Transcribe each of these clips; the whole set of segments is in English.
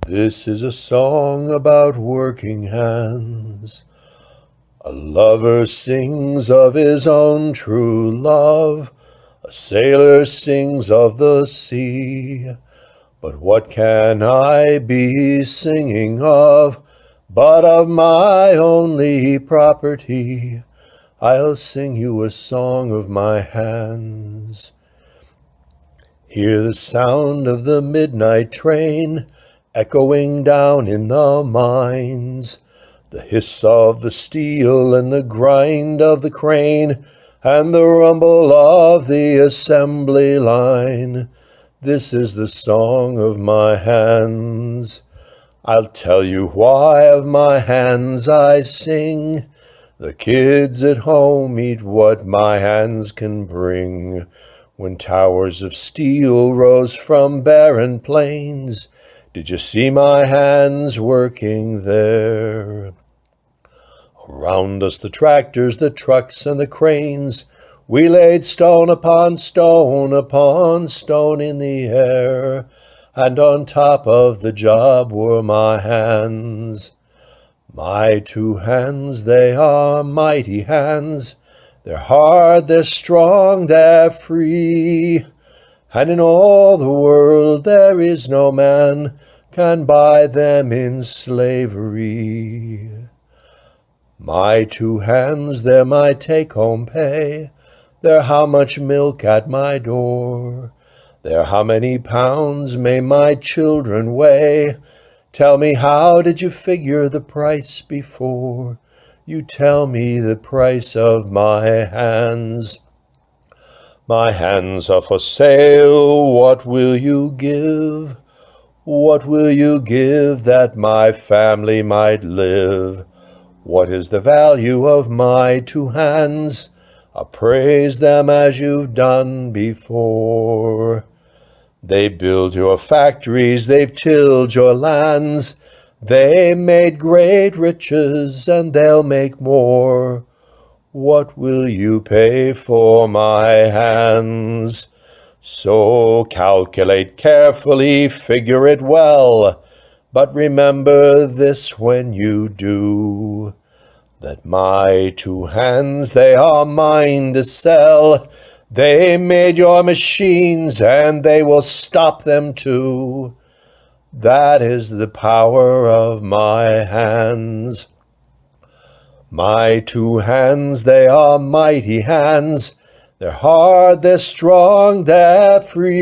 This is a song about working hands. A lover sings of his own true love. A sailor sings of the sea. But what can I be singing of but of my only property? I'll sing you a song of my hands. Hear the sound of the midnight train echoing down in the mines, the hiss of the steel and the grind of the crane and the rumble of the assembly line. This is the song of my hands. I'll tell you why of my hands I sing. The kids at home eat what my hands can bring. When towers of steel rose from barren plains, did you see my hands working there? Around us the tractors, the trucks, and the cranes, we laid stone upon stone in the air, and on top of the job were my hands. My two hands, they are mighty hands. They're hard, they're strong, they're free. And in all the world there is no man can buy them in slavery. My two hands, they're my take-home pay. They're how much milk at my door. They're how many pounds may my children weigh. Tell me, how did you figure the price before you tell me the price of my hands? My hands are for sale, what will you give? What will you give that my family might live? What is the value of my two hands? Appraise them as you've done before. They build your factories, they've tilled your lands. They made great riches, and they'll make more. What will you pay for my hands? So calculate carefully, figure it well, but remember this when you do, that my two hands, they are mine to sell. They made your machines, and they will stop them too. That is the power of my hands. My two hands, they are mighty hands. They're hard, they're strong, they're free.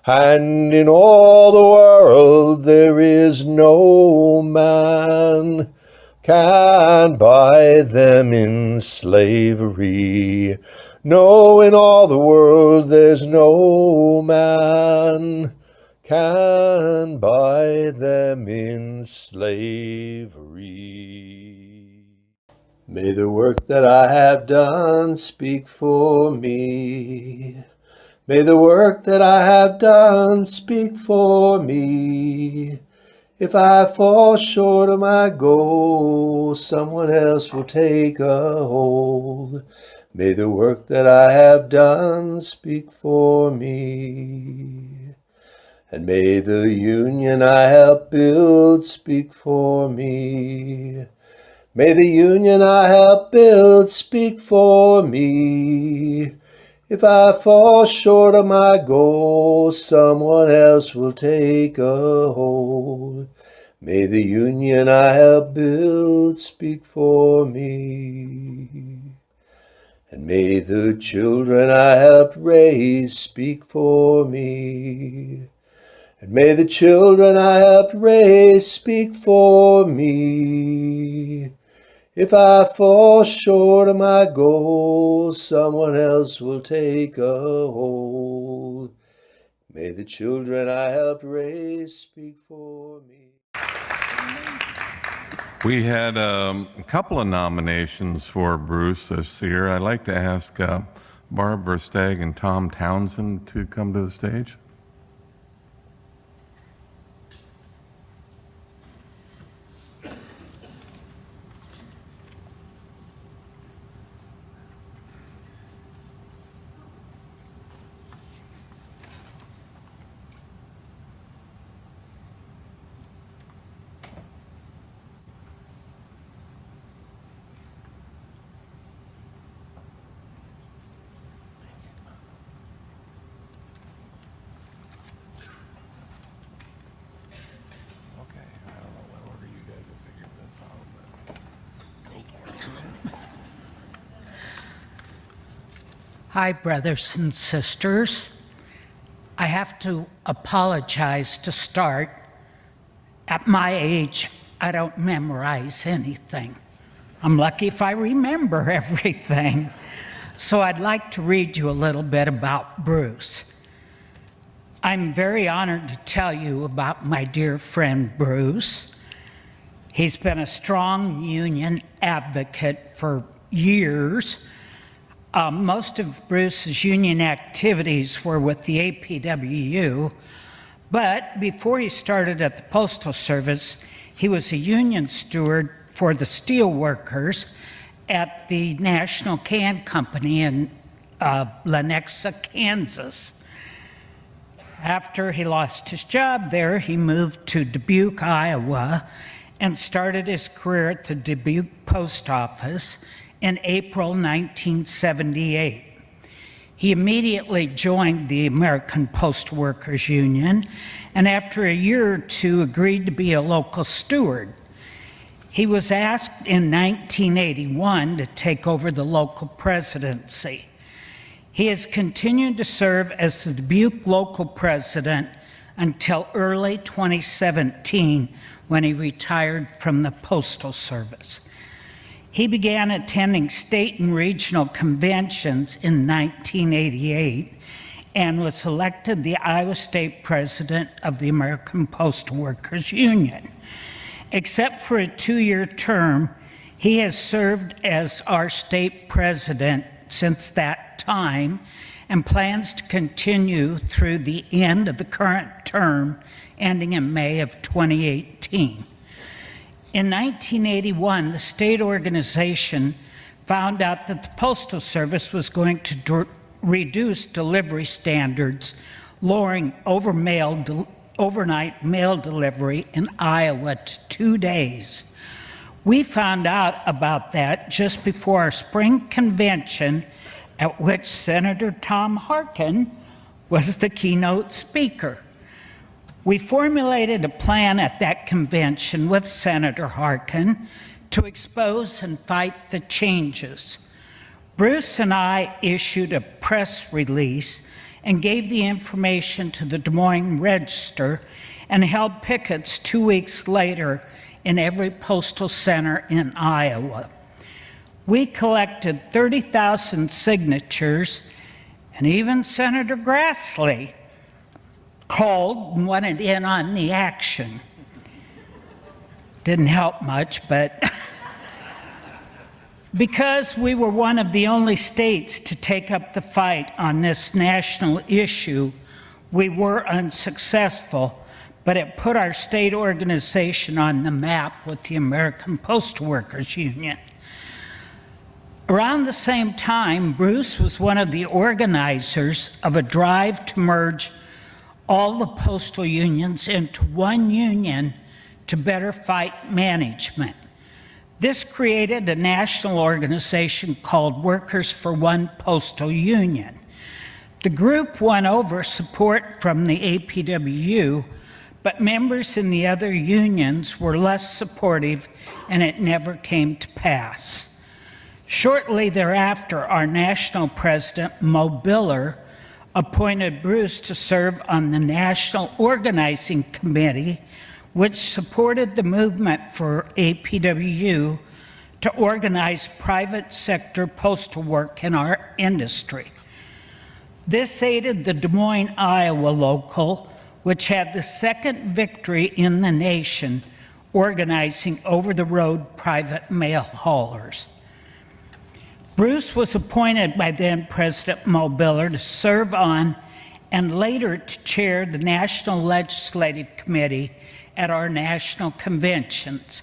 And in all the world there is no man can buy them in slavery. No, in all the world there's no man can buy them in slavery. May the work that I have done speak for me. May the work that I have done speak for me. If I fall short of my goal, someone else will take a hold. May the work that I have done speak for me. And may the union I helped build speak for me. May the union I helped build speak for me. If I fall short of my goal, someone else will take a hold. May the union I helped build speak for me. And may the children I helped raise speak for me. And may the children I helped raise speak for me. If I fall short of my goal, someone else will take a hold. May the children I helped raise speak for me. We had a couple of nominations for Bruce this year. I'd like to ask Barb Versteg and Tom Townsend to come to the stage. Hi, brothers and sisters. I have to apologize to start. At my age, I don't memorize anything. I'm lucky if I remember everything. So I'd like to read you a little bit about Bruce. I'm very honored to tell you about my dear friend Bruce. He's been a strong union advocate for years. Most of Bruce's union activities were with the APWU, but before he started at the Postal Service, he was a union steward for the steel workers at the National Can Company in Lenexa, Kansas. After he lost his job there, he moved to Dubuque, Iowa, and started his career at the Dubuque Post Office in April 1978. He immediately joined the American Postal Workers Union, and after a year or two agreed to be a local steward. He was asked in 1981 to take over the local presidency. He has continued to serve as the Dubuque local president until early 2017, when he retired from the Postal Service. He began attending state and regional conventions in 1988 and was elected the Iowa State president of the American Postal Workers Union. Except for a 2-year term, he has served as our state president since that time and plans to continue through the end of the current term, ending in May of 2018. In 1981, the state organization found out that the Postal Service was going to reduce delivery standards, lowering overnight mail delivery in Iowa to 2 days. We found out about that just before our spring convention, at which Senator Tom Harkin was the keynote speaker. We formulated a plan at that convention with Senator Harkin to expose and fight the changes. Bruce and I issued a press release and gave the information to the Des Moines Register and held pickets 2 weeks later in every postal center in Iowa. We collected 30,000 signatures, and even Senator Grassley called and wanted in on the action. Didn't help much, but because we were one of the only states to take up the fight on this national issue, we were unsuccessful, but it put our state organization on the map with the American Postal Workers Union. Around the same time, Bruce was one of the organizers of a drive to merge all the postal unions into one union to better fight management. This created a national organization called Workers for One Postal Union. The group won over support from the APWU, but members in the other unions were less supportive, and it never came to pass. Shortly thereafter, our national president, Mo Biller, appointed Bruce to serve on the National Organizing Committee, which supported the movement for APWU to organize private sector postal work in our industry. This aided the Des Moines, Iowa local, which had the second victory in the nation organizing over-the-road private mail haulers. Bruce was appointed by then President Mo Biller to serve on and later to chair the National Legislative Committee at our national conventions.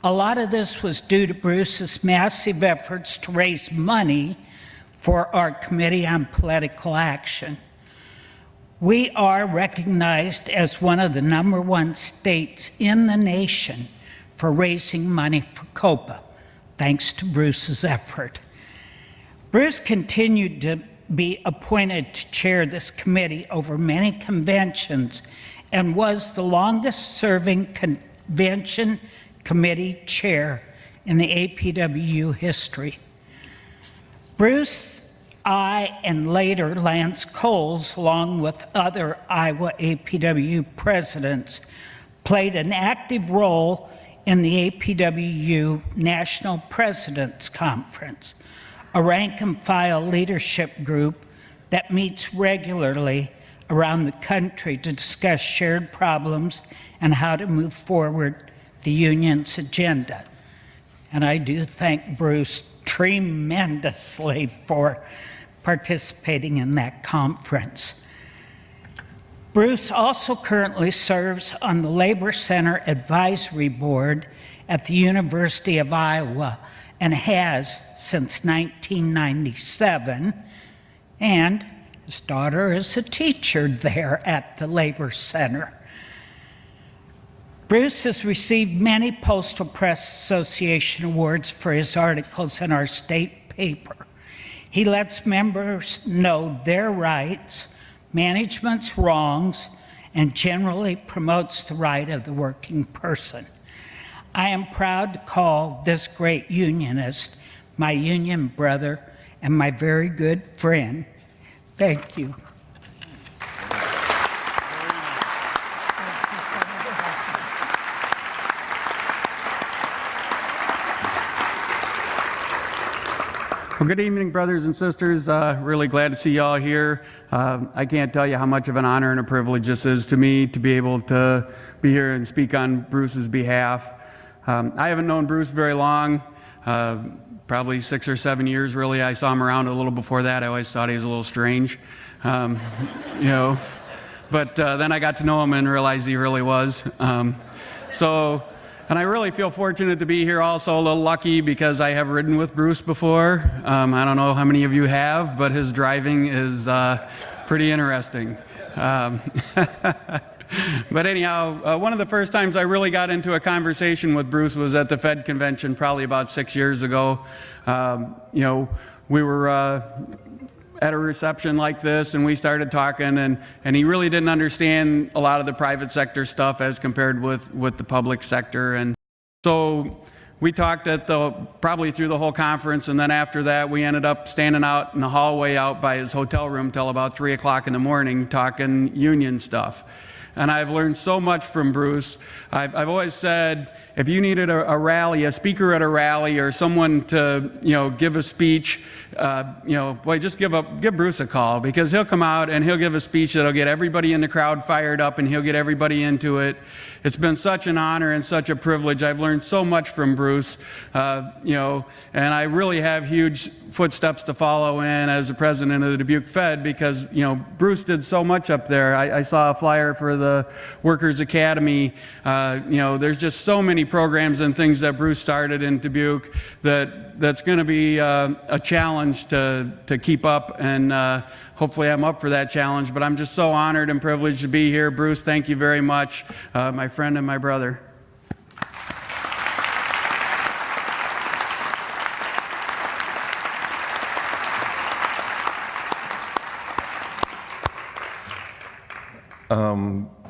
A lot of this was due to Bruce's massive efforts to raise money for our Committee on Political Action. We are recognized as one of the #1 states in the nation for raising money for COPA, thanks to Bruce's effort. Bruce continued to be appointed to chair this committee over many conventions and was the longest serving convention committee chair in the APWU history. Bruce I and later Lance Coles, along with other Iowa APWU presidents, played an active role in the APWU National Presidents Conference, a rank and file leadership group that meets regularly around the country to discuss shared problems and how to move forward the union's agenda. And I do thank Bruce tremendously for participating in that conference. Bruce also currently serves on the Labor Center Advisory Board at the University of Iowa and has since 1997, and his daughter is a teacher there at the Labor Center. Bruce has received many Postal Press Association awards for his articles in our state paper. He lets members know their rights, management's wrongs, and generally promotes the right of the working person. I am proud to call this great unionist my union brother and my very good friend. Thank you. Well, good evening, brothers and sisters. Really glad to see you all here. I can't tell you how much of an honor and a privilege this is to me to be able to be here and speak on Bruce's behalf. I haven't known Bruce very long, probably 6 or 7 years really. I saw him around a little before that. I always thought he was a little strange, you know. But then I got to know him and realized he really was. And I really feel fortunate to be here, also a little lucky because I have ridden with Bruce before. I don't know how many of you have, but his driving is pretty interesting. But anyhow, one of the first times I really got into a conversation with Bruce was at the Fed convention probably about 6 years ago. You know, we were at a reception like this and we started talking, and he really didn't understand a lot of the private sector stuff as compared with the public sector. And so we talked probably through the whole conference, and then after that we ended up standing out in the hallway out by his hotel room till about 3 o'clock in the morning talking union stuff. And I've learned so much from Bruce. I've always said, if you needed a rally, a speaker at a rally, or someone to, you know, give a speech, you know, boy, just give Bruce a call, because he'll come out and he'll give a speech that'll get everybody in the crowd fired up and he'll get everybody into it. It's been such an honor and such a privilege. I've learned so much from Bruce, you know, and I really have huge footsteps to follow in as the president of the Dubuque Fed, because, you know, Bruce did so much up there. I saw a flyer for the Workers Academy. You know, there's just so many programs and things that Bruce started in Dubuque that's going to be a challenge to keep up, and hopefully I'm up for that challenge. But I'm just so honored and privileged to be here. Bruce, thank you very much, my friend and my brother.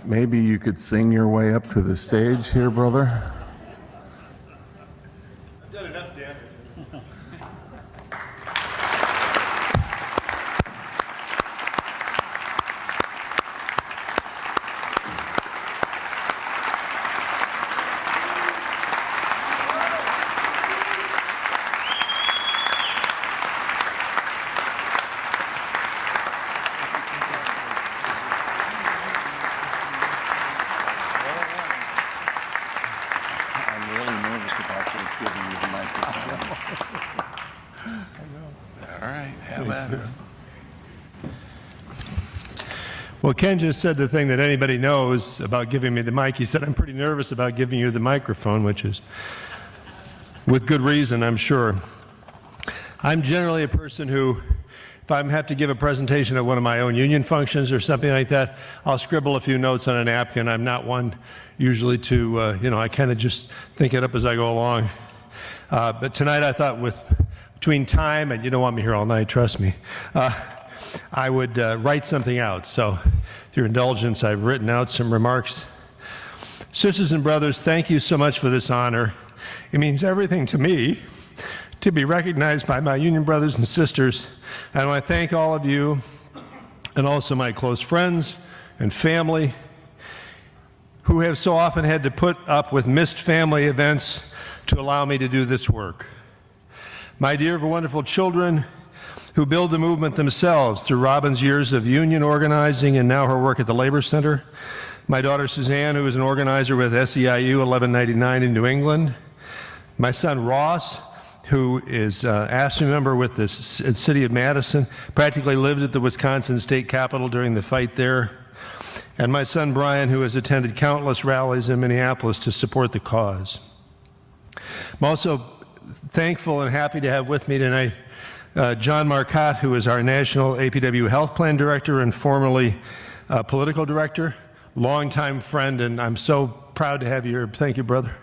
Maybe you could sing your way up to the stage here, brother. I've done enough damage. Well, Ken just said the thing that anybody knows about giving me the mic. He said, I'm pretty nervous about giving you the microphone, which is with good reason, I'm sure. I'm generally a person who, if I have to give a presentation at one of my own union functions or something like that, I'll scribble a few notes on a napkin. I'm not one usually to, you know, I kind of just think it up as I go along. But tonight I thought between time, and you don't want me here all night, trust me, I would write something out. So, with your indulgence, I've written out some remarks. Sisters and brothers, thank you so much for this honor. It means everything to me to be recognized by my union brothers and sisters. And I want to thank all of you and also my close friends and family who have so often had to put up with missed family events to allow me to do this work. My dear wonderful children who build the movement themselves through Robin's years of union organizing and now her work at the Labor Center. My daughter Suzanne, who is an organizer with SEIU 1199 in New England. My son Ross, who is AFSCME member with the city of Madison, practically lived at the Wisconsin State Capitol during the fight there. And my son Brian, who has attended countless rallies in Minneapolis to support the cause. I'm also thankful and happy to have with me tonight John Marcotte, who is our National APWU Health Plan Director and formerly Political Director, longtime friend, and I'm so proud to have you here. Thank you, brother.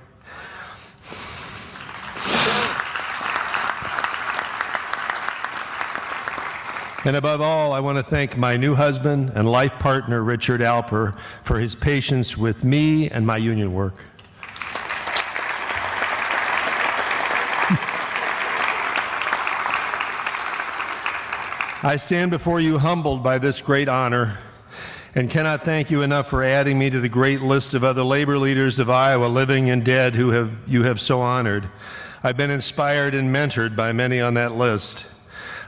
And above all, I want to thank my new husband and life partner, Richard Alper, for his patience with me and my union work. I stand before you humbled by this great honor and cannot thank you enough for adding me to the great list of other labor leaders of Iowa, living and dead, who you have so honored. I've been inspired and mentored by many on that list.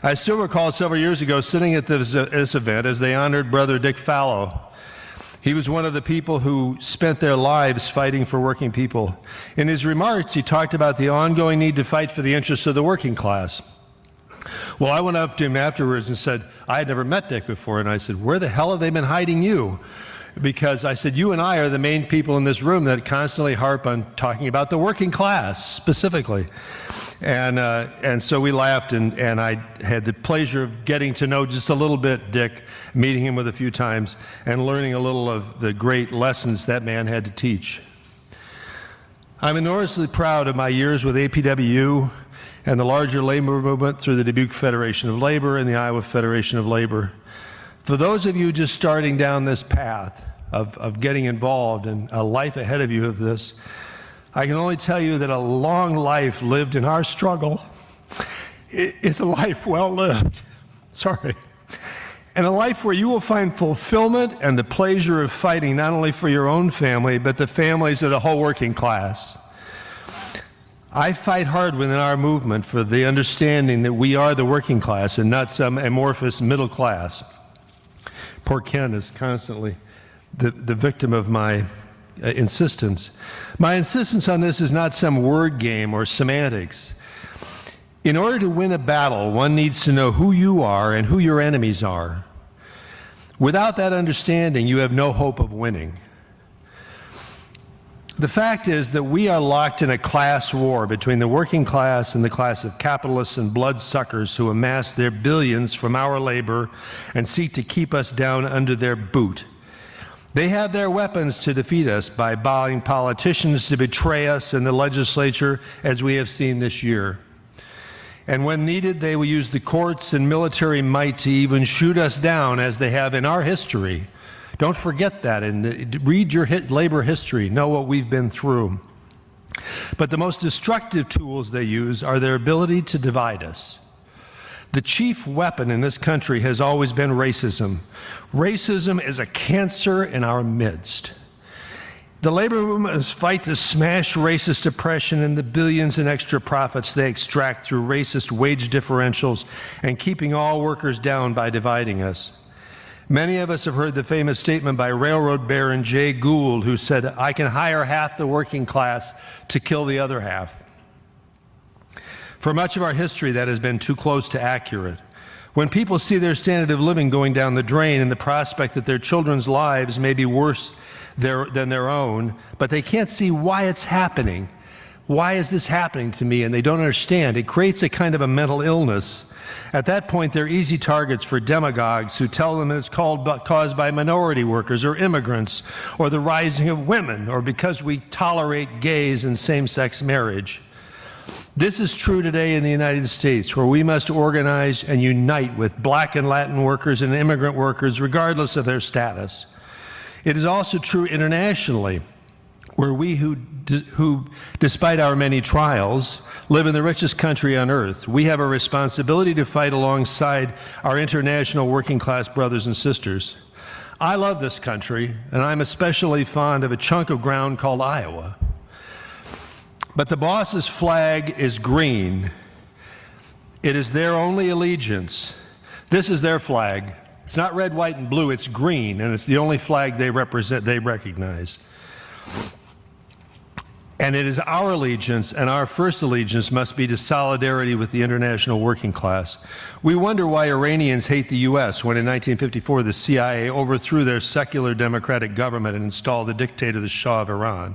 I still recall several years ago sitting at this event as they honored Brother Dick Fallow. He was one of the people who spent their lives fighting for working people. In his remarks, he talked about the ongoing need to fight for the interests of the working class. Well, I went up to him afterwards and said, I had never met Dick before, and I said, where the hell have they been hiding you? Because I said, you and I are the main people in this room that constantly harp on talking about the working class specifically. And so we laughed, and I had the pleasure of getting to know just a little bit Dick, meeting him with a few times, and learning a little of the great lessons that man had to teach. I'm enormously proud of my years with APWU and the larger labor movement through the Dubuque Federation of Labor and the Iowa Federation of Labor. For those of you just starting down this path of getting involved and a life ahead of you of this, I can only tell you that a long life lived in our struggle is a life well lived. Sorry. And a life where you will find fulfillment and the pleasure of fighting not only for your own family, but the families of the whole working class. I fight hard within our movement for the understanding that we are the working class and not some amorphous middle class. Poor Ken is constantly the victim of my insistence. My insistence on this is not some word game or semantics. In order to win a battle, one needs to know who you are and who your enemies are. Without that understanding, you have no hope of winning. The fact is that we are locked in a class war between the working class and the class of capitalists and bloodsuckers who amass their billions from our labor and seek to keep us down under their boot. They have their weapons to defeat us by buying politicians to betray us in the legislature, as we have seen this year. And when needed, they will use the courts and military might to even shoot us down, as they have in our history. Don't forget that, and read your labor history, know what we've been through. But the most destructive tools they use are their ability to divide us. The chief weapon in this country has always been racism. Racism is a cancer in our midst. The labor movement must fight to smash racist oppression and the billions in extra profits they extract through racist wage differentials and keeping all workers down by dividing us. Many of us have heard the famous statement by railroad baron Jay Gould, who said, I can hire half the working class to kill the other half. For much of our history, that has been too close to accurate. When people see their standard of living going down the drain and the prospect that their children's lives may be worse than their own, but they can't see why it's happening. Why is this happening to me? And they don't understand. It creates a kind of a mental illness. At that point, they're easy targets for demagogues who tell them it's caused by minority workers or immigrants or the rising of women or because we tolerate gays and same-sex marriage. This is true today in the United States, where we must organize and unite with Black and Latin workers and immigrant workers regardless of their status. It is also true internationally, where we who, despite our many trials, live in the richest country on earth. We have a responsibility to fight alongside our international working class brothers and sisters. I love this country, and I'm especially fond of a chunk of ground called Iowa. But the boss's flag is green. It is their only allegiance. This is their flag. It's not red, white, and blue, it's green, and it's the only flag they represent, they recognize. And it is our allegiance, and our first allegiance must be to solidarity with the international working class. We wonder why Iranians hate the U.S. when in 1954 the CIA overthrew their secular democratic government and installed the dictator, the Shah of Iran.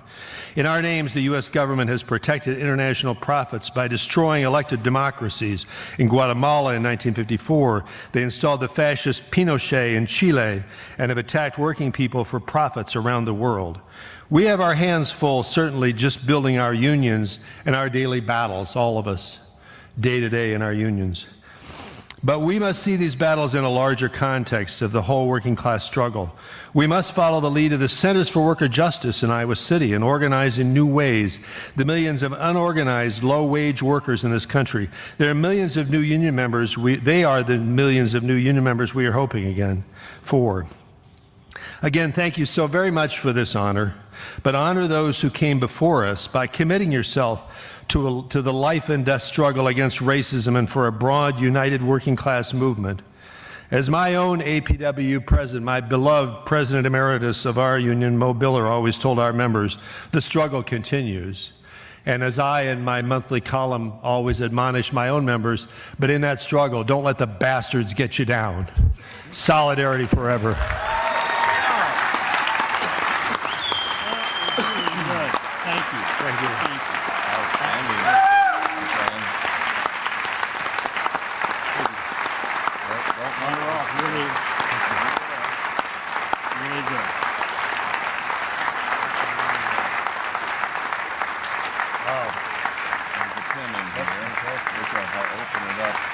In our names, the U.S. government has protected international profits by destroying elected democracies. In Guatemala in 1954, they installed the fascist Pinochet in Chile and have attacked working people for profits around the world. We have our hands full, certainly, just building our unions and our daily battles, all of us, day to day in our unions. But we must see these battles in a larger context of the whole working class struggle. We must follow the lead of the Centers for Worker Justice in Iowa City and organize in new ways the millions of unorganized, low-wage workers in this country. There are millions of new union members. They are the millions of new union members we are hoping again for. Again, thank you so very much for this honor, but honor those who came before us by committing yourself to the life and death struggle against racism and for a broad, united working class movement. As my own APWU president, my beloved president emeritus of our union, Mo Biller, always told our members, the struggle continues. And as I, in my monthly column, always admonish my own members, but in that struggle, don't let the bastards get you down. Solidarity forever. Thank you. Outstanding. Really, really good. There's a pen in here. Which I'll open it up.